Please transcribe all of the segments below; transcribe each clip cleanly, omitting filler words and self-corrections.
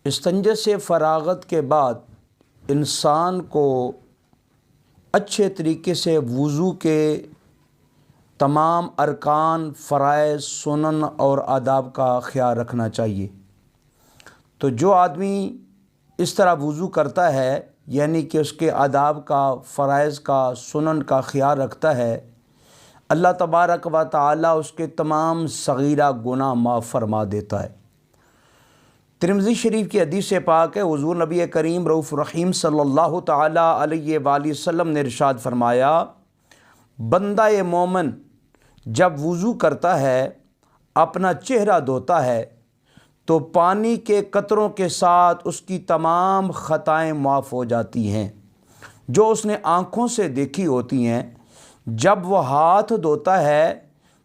استنجے سے فراغت کے بعد انسان کو اچھے طریقے سے وضو کے تمام ارکان، فرائض، سنن اور آداب کا خیال رکھنا چاہیے۔ تو جو آدمی اس طرح وضو کرتا ہے، یعنی کہ اس کے آداب کا، فرائض کا، سنن کا خیال رکھتا ہے، اللہ تبارک و تعالی اس کے تمام صغیرہ گناہ معاف فرما دیتا ہے۔ ترمذی شریف کی حدیث پاک ہے، حضور نبی کریم رؤوف رحیم صلی اللہ تعالی علیہ وآلہ وسلم نے ارشاد فرمایا، بندہ مومن جب وضو کرتا ہے، اپنا چہرہ دھوتا ہے، تو پانی کے قطروں کے ساتھ اس کی تمام خطائیں معاف ہو جاتی ہیں جو اس نے آنکھوں سے دیکھی ہوتی ہیں۔ جب وہ ہاتھ دھوتا ہے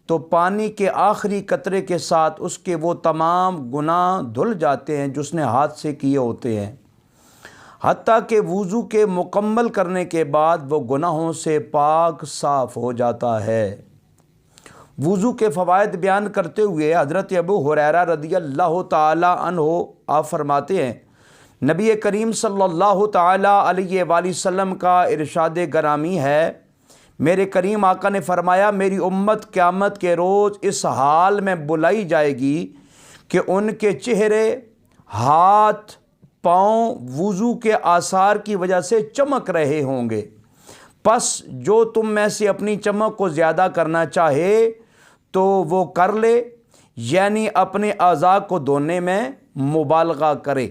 تو پانی کے آخری قطرے کے ساتھ اس کے وہ تمام گناہ دھل جاتے ہیں جو اس نے ہاتھ سے کیے ہوتے ہیں، حتیٰ کہ وضو کے مکمل کرنے کے بعد وہ گناہوں سے پاک صاف ہو جاتا ہے۔ وضو کے فوائد بیان کرتے ہوئے حضرت ابو ہریرہ رضی اللہ تعالی عنہ آپ فرماتے ہیں، نبی کریم صلی اللہ تعالی علیہ وآلہ وسلم کا ارشاد گرامی ہے، میرے کریم آقا نے فرمایا، میری امت قیامت کے روز اس حال میں بلائی جائے گی کہ ان کے چہرے، ہاتھ، پاؤں وضو کے آثار کی وجہ سے چمک رہے ہوں گے۔ پس جو تم میں سے اپنی چمک کو زیادہ کرنا چاہے تو وہ کر لے، یعنی اپنے اعضاء کو دھونے میں مبالغہ کرے۔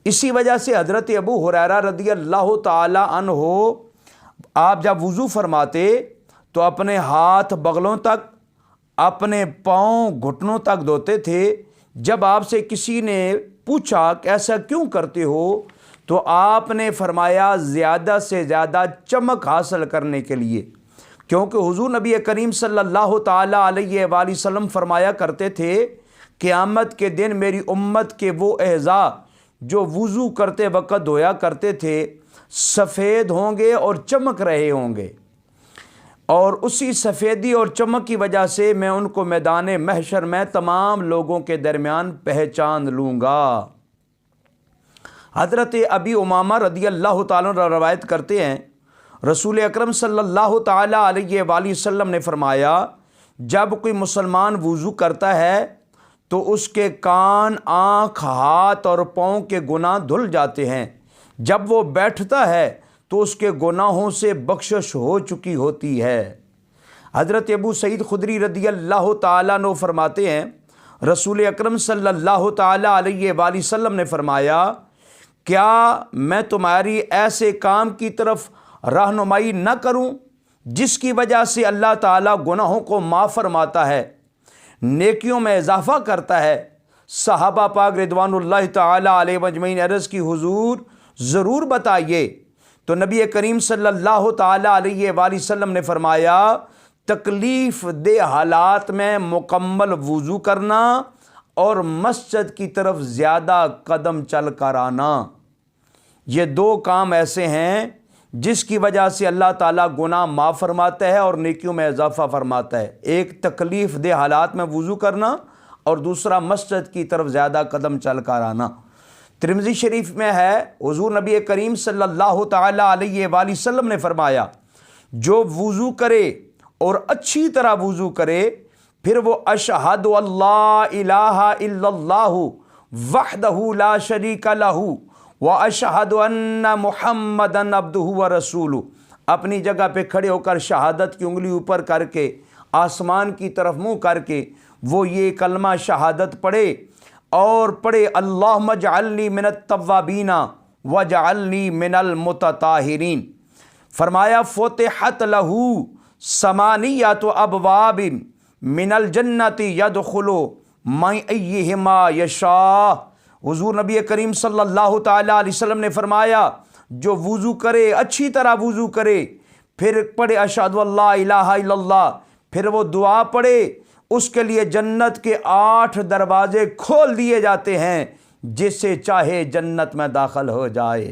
اسی وجہ سے حضرت ابو ہریرہ رضی اللہ تعالی عنہ آپ جب وضو فرماتے تو اپنے ہاتھ بغلوں تک، اپنے پاؤں گھٹنوں تک دھوتے تھے۔ جب آپ سے کسی نے پوچھا کہ ایسا کیوں کرتے ہو تو آپ نے فرمایا، زیادہ سے زیادہ چمک حاصل کرنے کے لیے، کیونکہ حضور نبی کریم صلی اللہ تعالی علیہ وآلہ وسلم فرمایا کرتے تھے، قیامت کے دن میری امت کے وہ اعضاء جو وضو کرتے وقت دھویا کرتے تھے سفید ہوں گے اور چمک رہے ہوں گے، اور اسی سفیدی اور چمک کی وجہ سے میں ان کو میدان محشر میں تمام لوگوں کے درمیان پہچان لوں گا۔ حضرت ابی امامہ رضی اللہ تعالیٰ عنہ روایت کرتے ہیں، رسول اکرم صلی اللہ تعالی علیہ وآلہ وسلم نے فرمایا، جب کوئی مسلمان وضو کرتا ہے تو اس کے کان، آنکھ، ہاتھ اور پاؤں کے گناہ دھل جاتے ہیں۔ جب وہ بیٹھتا ہے تو اس کے گناہوں سے بخشش ہو چکی ہوتی ہے۔ حضرت ابو سعید خدری رضی اللہ تعالیٰ عنہ فرماتے ہیں، رسول اکرم صلی اللہ تعالی علیہ وآلہ وسلم نے فرمایا، کیا میں تمہاری ایسے کام کی طرف رہنمائی نہ کروں جس کی وجہ سے اللہ تعالیٰ گناہوں کو معاف فرماتا ہے، نیکیوں میں اضافہ کرتا ہے؟ صحابہ پاک رضوان اللہ تعالی علیہ مجمعین عرض کی، حضور ضرور بتائیے۔ تو نبی کریم صلی اللہ تعالی علیہ وآلہ وسلم نے فرمایا، تکلیف دہ حالات میں مکمل وضو کرنا اور مسجد کی طرف زیادہ قدم چل کر آنا، یہ دو کام ایسے ہیں جس کی وجہ سے اللہ تعالیٰ گناہ معاف فرماتا ہے اور نیکیوں میں اضافہ فرماتا ہے۔ ایک تکلیف دہ حالات میں وضو کرنا اور دوسرا مسجد کی طرف زیادہ قدم چل کر آنا۔ ترمذی شریف میں ہے، حضور نبی کریم صلی اللہ تعالی علیہ وآلہ وسلم نے فرمایا، جو وضو کرے اور اچھی طرح وضو کرے، پھر وہ اشہد اللہ الہ الا اللہ وحدہ لا شریک لہ واشہد ان محمدا عبدہ ورسولہ، اپنی جگہ پہ کھڑے ہو کر شہادت کی انگلی اوپر کر کے آسمان کی طرف منہ کر کے وہ یہ کلمہ شہادت پڑھے اور پڑھے، اللہم اجعلنی من التوابین واجعلنی من المتطہرین۔ فرمایا، فتحت لہ ثمانیۃ ابواب من الجنۃ یدخل من ایہما یشاء۔ حضور نبی کریم صلی اللہ تعالی علیہ وسلم نے فرمایا، جو وضو کرے، اچھی طرح وضو کرے، پھر پڑھے اشہد اللہ الہ الا اللہ، پھر وہ دعا پڑھے، اس کے لیے جنت کے 8 دروازے کھول دیے جاتے ہیں، جس سے چاہے جنت میں داخل ہو جائے۔